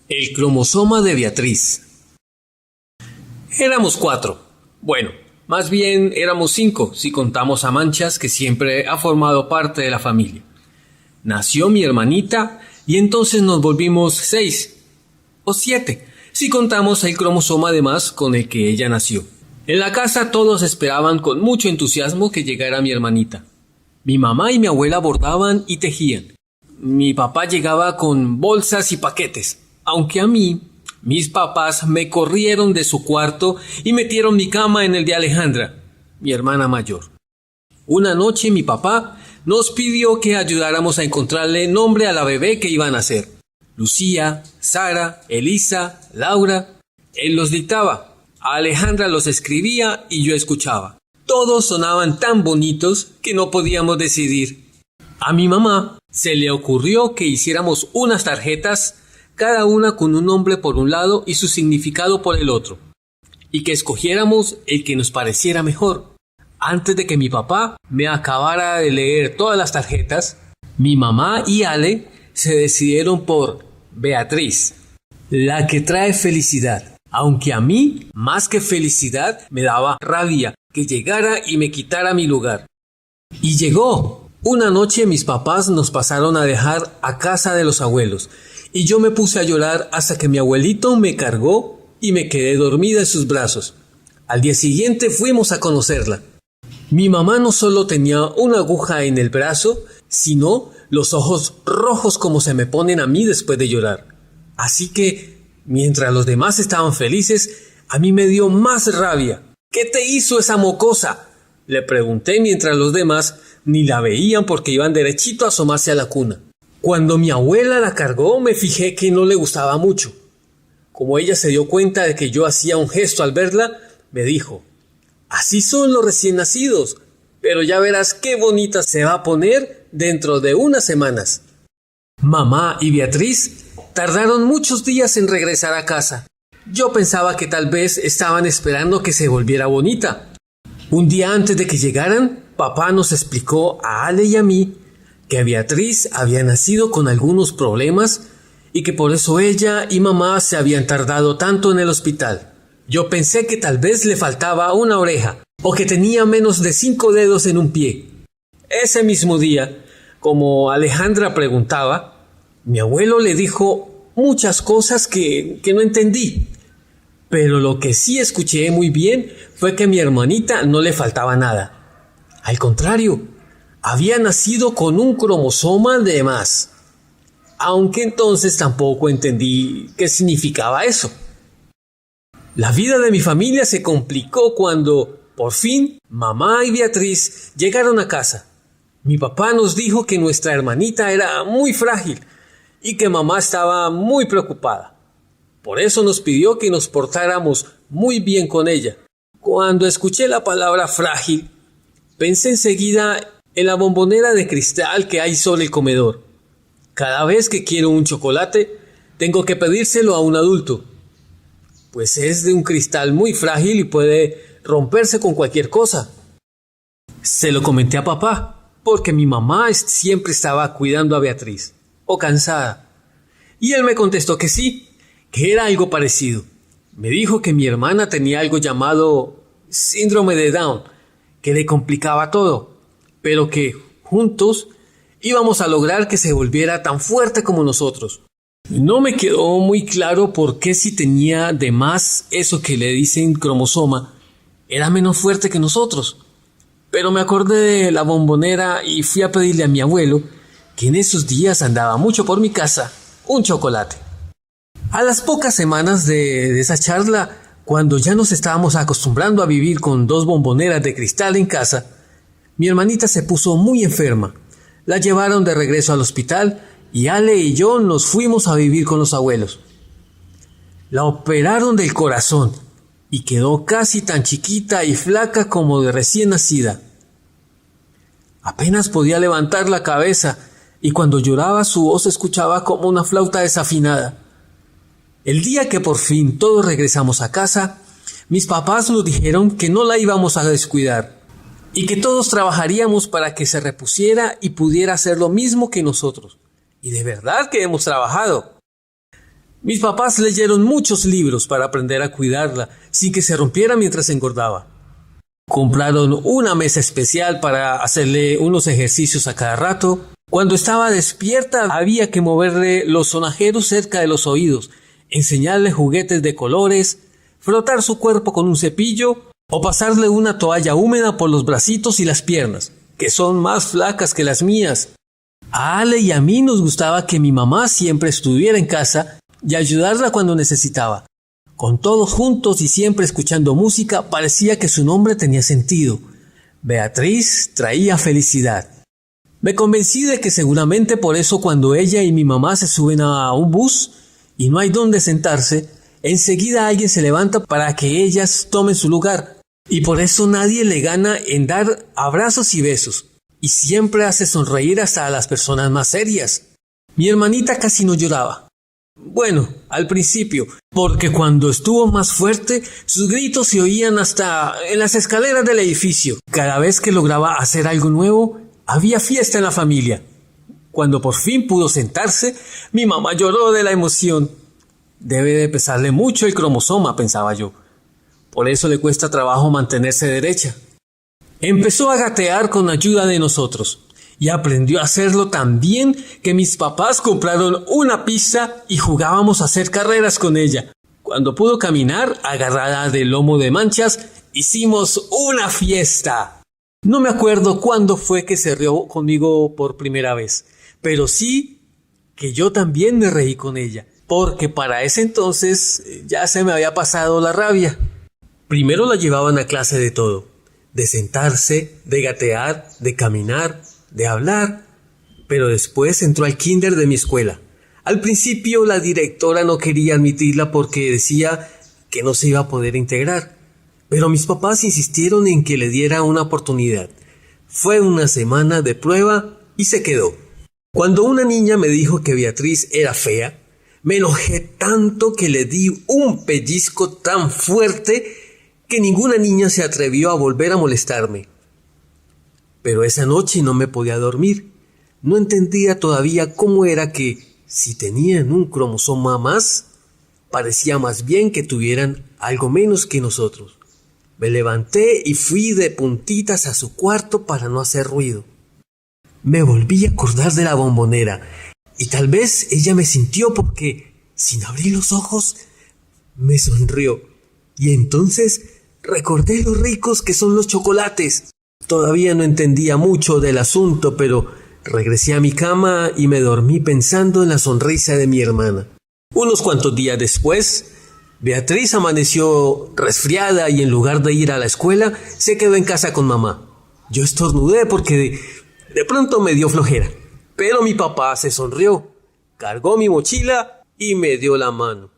El cromosoma de Beatriz. Éramos 4. Bueno, más bien éramos 5 si contamos a Manchas, que siempre ha formado parte de la familia. Nació mi hermanita y entonces nos volvimos 6 o 7 si contamos el cromosoma de más con el que ella nació. En la casa todos esperaban con mucho entusiasmo que llegara mi hermanita. Mi mamá y mi abuela bordaban y tejían. Mi papá llegaba con bolsas y paquetes, aunque a mí, mis papás me corrieron de su cuarto y metieron mi cama en el de Alejandra, mi hermana mayor. Una noche mi papá nos pidió que ayudáramos a encontrarle nombre a la bebé que iba a nacer. Lucía, Sara, Elisa, Laura. Él los dictaba, a Alejandra los escribía y yo escuchaba. Todos sonaban tan bonitos que no podíamos decidir. A mi mamá se le ocurrió que hiciéramos unas tarjetas, cada una con un nombre por un lado y su significado por el otro, y que escogiéramos el que nos pareciera mejor. Antes de que mi papá me acabara de leer todas las tarjetas, mi mamá y Ale se decidieron por Beatriz, la que trae felicidad, aunque a mí, más que felicidad, me daba rabia que llegara y me quitara mi lugar. Y llegó. Una noche mis papás nos pasaron a dejar a casa de los abuelos, y yo me puse a llorar hasta que mi abuelito me cargó y me quedé dormida en sus brazos. Al día siguiente fuimos a conocerla. Mi mamá no solo tenía una aguja en el brazo, sino los ojos rojos como se me ponen a mí después de llorar. Así que, mientras los demás estaban felices, a mí me dio más rabia. ¿Qué te hizo esa mocosa?, le pregunté mientras los demás ni la veían porque iban derechito a asomarse a la cuna. Cuando mi abuela la cargó me fijé que no le gustaba mucho. Como ella se dio cuenta de que yo hacía un gesto al verla, me dijo: así son los recién nacidos, pero ya verás qué bonita se va a poner dentro de unas semanas. Mamá y Beatriz tardaron muchos días en regresar a casa. Yo pensaba que tal vez estaban esperando que se volviera bonita. Un día antes de que llegaran, papá nos explicó a Ale y a mí que Beatriz había nacido con algunos problemas y que por eso ella y mamá se habían tardado tanto en el hospital. Yo pensé que tal vez le faltaba una oreja o que tenía menos de 5 dedos en un pie. Ese mismo día, como Alejandra preguntaba, mi abuelo le dijo muchas cosas que no entendí. Pero lo que sí escuché muy bien fue que a mi hermanita no le faltaba nada. Al contrario, había nacido con un cromosoma de más. Aunque entonces tampoco entendí qué significaba eso. La vida de mi familia se complicó cuando, por fin, mamá y Beatriz llegaron a casa. Mi papá nos dijo que nuestra hermanita era muy frágil y que mamá estaba muy preocupada. Por eso nos pidió que nos portáramos muy bien con ella. Cuando escuché la palabra frágil, pensé enseguida en la bombonera de cristal que hay sobre el comedor. Cada vez que quiero un chocolate, tengo que pedírselo a un adulto, pues es de un cristal muy frágil y puede romperse con cualquier cosa. Se lo comenté a papá, porque mi mamá siempre estaba cuidando a Beatriz, o cansada, y él me contestó que sí, que era algo parecido. Me dijo que mi hermana tenía algo llamado síndrome de Down, que le complicaba todo, pero que juntos íbamos a lograr que se volviera tan fuerte como nosotros. No me quedó muy claro por qué si tenía de más eso que le dicen cromosoma, era menos fuerte que nosotros. Pero me acordé de la bombonera y fui a pedirle a mi abuelo, que en esos días andaba mucho por mi casa, un chocolate. A las pocas semanas de esa charla, cuando ya nos estábamos acostumbrando a vivir con 2 bomboneras de cristal en casa, mi hermanita se puso muy enferma. La llevaron de regreso al hospital y Ale y yo nos fuimos a vivir con los abuelos. La operaron del corazón y quedó casi tan chiquita y flaca como de recién nacida. Apenas podía levantar la cabeza y cuando lloraba su voz se escuchaba como una flauta desafinada. El día que por fin todos regresamos a casa, mis papás nos dijeron que no la íbamos a descuidar y que todos trabajaríamos para que se repusiera y pudiera hacer lo mismo que nosotros. Y de verdad que hemos trabajado. Mis papás leyeron muchos libros para aprender a cuidarla sin que se rompiera mientras engordaba. Compraron una mesa especial para hacerle unos ejercicios a cada rato. Cuando estaba despierta había que moverle los sonajeros cerca de los oídos, enseñarle juguetes de colores, frotar su cuerpo con un cepillo o pasarle una toalla húmeda por los bracitos y las piernas, que son más flacas que las mías. A Ale y a mí nos gustaba que mi mamá siempre estuviera en casa y ayudarla cuando necesitaba. Con todos juntos y siempre escuchando música, parecía que su nombre tenía sentido. Beatriz traía felicidad. Me convencí de que seguramente por eso cuando ella y mi mamá se suben a un bus y no hay dónde sentarse, enseguida alguien se levanta para que ellas tomen su lugar. Y por eso nadie le gana en dar abrazos y besos. Y siempre hace sonreír hasta a las personas más serias. Mi hermanita casi no lloraba. Bueno, al principio, porque cuando estuvo más fuerte, sus gritos se oían hasta en las escaleras del edificio. Cada vez que lograba hacer algo nuevo, había fiesta en la familia. Cuando por fin pudo sentarse, mi mamá lloró de la emoción. Debe de pesarle mucho el cromosoma, pensaba yo. Por eso le cuesta trabajo mantenerse derecha. Empezó a gatear con ayuda de nosotros. Y aprendió a hacerlo tan bien que mis papás compraron una pizza y jugábamos a hacer carreras con ella. Cuando pudo caminar, agarrada del lomo de Manchas, hicimos una fiesta. No me acuerdo cuándo fue que se rió conmigo por primera vez, pero sí que yo también me reí con ella, porque para ese entonces ya se me había pasado la rabia. Primero la llevaban a clase de todo, de sentarse, de gatear, de caminar, de hablar, pero después entró al kinder de mi escuela. Al principio la directora no quería admitirla porque decía que no se iba a poder integrar, pero mis papás insistieron en que le diera una oportunidad. Fue una semana de prueba y se quedó. Cuando una niña me dijo que Beatriz era fea, me enojé tanto que le di un pellizco tan fuerte que ninguna niña se atrevió a volver a molestarme. Pero esa noche no me podía dormir. No entendía todavía cómo era que, si tenían un cromosoma más, parecía más bien que tuvieran algo menos que nosotros. Me levanté y fui de puntitas a su cuarto para no hacer ruido. Me volví a acordar de la bombonera, y tal vez ella me sintió porque, sin abrir los ojos, me sonrió. Y entonces recordé lo ricos que son los chocolates. Todavía no entendía mucho del asunto, pero regresé a mi cama y me dormí pensando en la sonrisa de mi hermana. Unos cuantos días después, Beatriz amaneció resfriada y en lugar de ir a la escuela, se quedó en casa con mamá. Yo estornudé porque de pronto me dio flojera, pero mi papá se sonrió, cargó mi mochila y me dio la mano.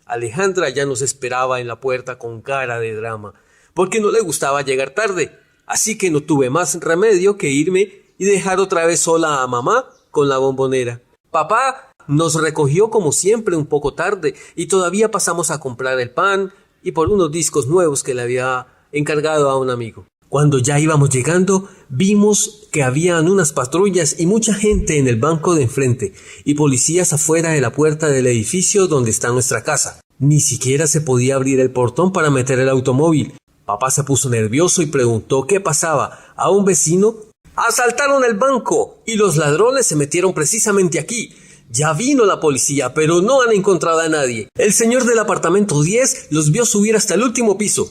Alejandra ya nos esperaba en la puerta con cara de drama, porque no le gustaba llegar tarde. Así que no tuve más remedio que irme y dejar otra vez sola a mamá con la bombonera. Papá nos recogió como siempre un poco tarde y todavía pasamos a comprar el pan y por unos discos nuevos que le había encargado a un amigo. Cuando ya íbamos llegando, vimos que habían unas patrullas y mucha gente en el banco de enfrente y policías afuera de la puerta del edificio donde está nuestra casa. Ni siquiera se podía abrir el portón para meter el automóvil. Papá se puso nervioso y preguntó qué pasaba. A un vecino: «Asaltaron el banco y los ladrones se metieron precisamente aquí. Ya vino la policía, pero no han encontrado a nadie. El señor del apartamento 10 los vio subir hasta el último piso».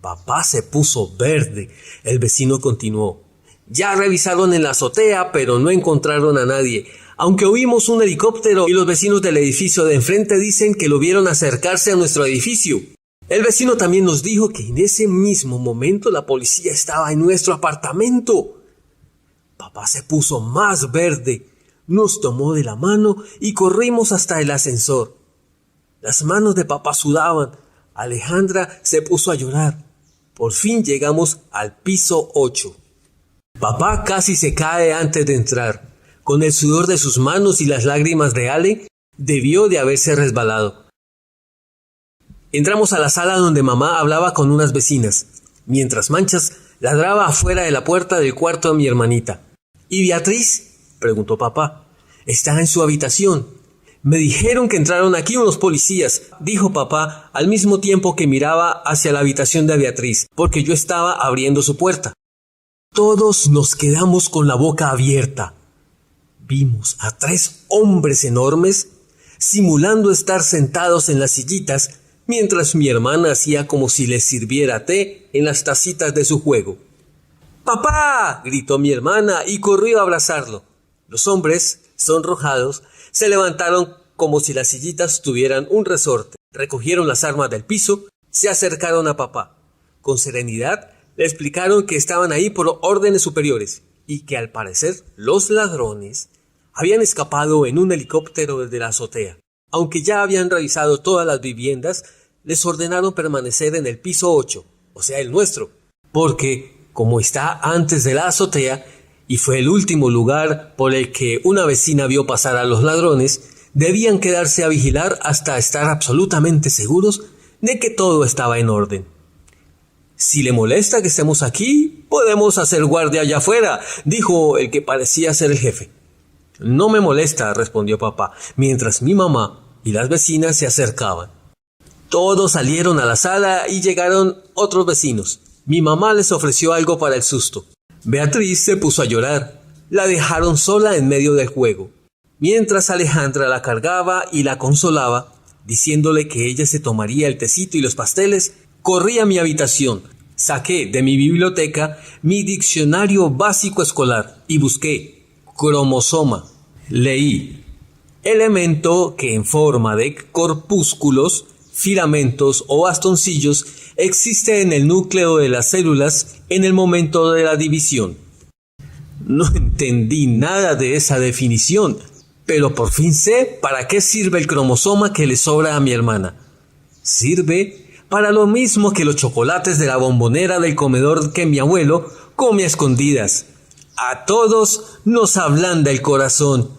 Papá se puso verde. El vecino continuó: «Ya revisaron en la azotea, pero no encontraron a nadie. Aunque oímos un helicóptero y los vecinos del edificio de enfrente dicen que lo vieron acercarse a nuestro edificio». El vecino también nos dijo que en ese mismo momento la policía estaba en nuestro apartamento. Papá se puso más verde, nos tomó de la mano y corrimos hasta el ascensor. Las manos de papá sudaban. Alejandra se puso a llorar. Por fin llegamos al piso 8. Papá casi se cae antes de entrar. Con el sudor de sus manos y las lágrimas de Ale, debió de haberse resbalado. Entramos a la sala donde mamá hablaba con unas vecinas, mientras Manchas ladraba afuera de la puerta del cuarto de mi hermanita. «¿Y Beatriz?», preguntó papá. «Está en su habitación. Me dijeron que entraron aquí unos policías, dijo papá al mismo tiempo que miraba hacia la habitación de Beatriz, porque yo estaba abriendo su puerta. Todos nos quedamos con la boca abierta. Vimos a 3 hombres enormes simulando estar sentados en las sillitas mientras mi hermana hacía como si les sirviera té en las tacitas de su juego. ¡Papá!, gritó mi hermana y corrió a abrazarlo. Los hombres, sonrojados, se levantaron como si las sillitas tuvieran un resorte, recogieron las armas del piso, se acercaron a papá. Con serenidad le explicaron que estaban ahí por órdenes superiores y que al parecer los ladrones habían escapado en un helicóptero desde la azotea. Aunque ya habían revisado todas las viviendas, les ordenaron permanecer en el piso 8, o sea el nuestro, porque, como está antes de la azotea, y fue el último lugar por el que una vecina vio pasar a los ladrones, debían quedarse a vigilar hasta estar absolutamente seguros de que todo estaba en orden. «Si le molesta que estemos aquí, podemos hacer guardia allá afuera», dijo el que parecía ser el jefe. «No me molesta», respondió papá, mientras mi mamá y las vecinas se acercaban. Todos salieron a la sala y llegaron otros vecinos. Mi mamá les ofreció algo para el susto. Beatriz se puso a llorar. La dejaron sola en medio del juego, mientras Alejandra la cargaba y la consolaba, diciéndole que ella se tomaría el tecito y los pasteles. Corrí a mi habitación, saqué de mi biblioteca mi diccionario básico escolar y busqué cromosoma. Leí: elemento que en forma de corpúsculos, filamentos o bastoncillos existe en el núcleo de las células en el momento de la división. No entendí nada de esa definición, pero por fin sé para qué sirve el cromosoma que le sobra a mi hermana. Sirve para lo mismo que los chocolates de la bombonera del comedor que mi abuelo come a escondidas. A todos nos ablanda el corazón.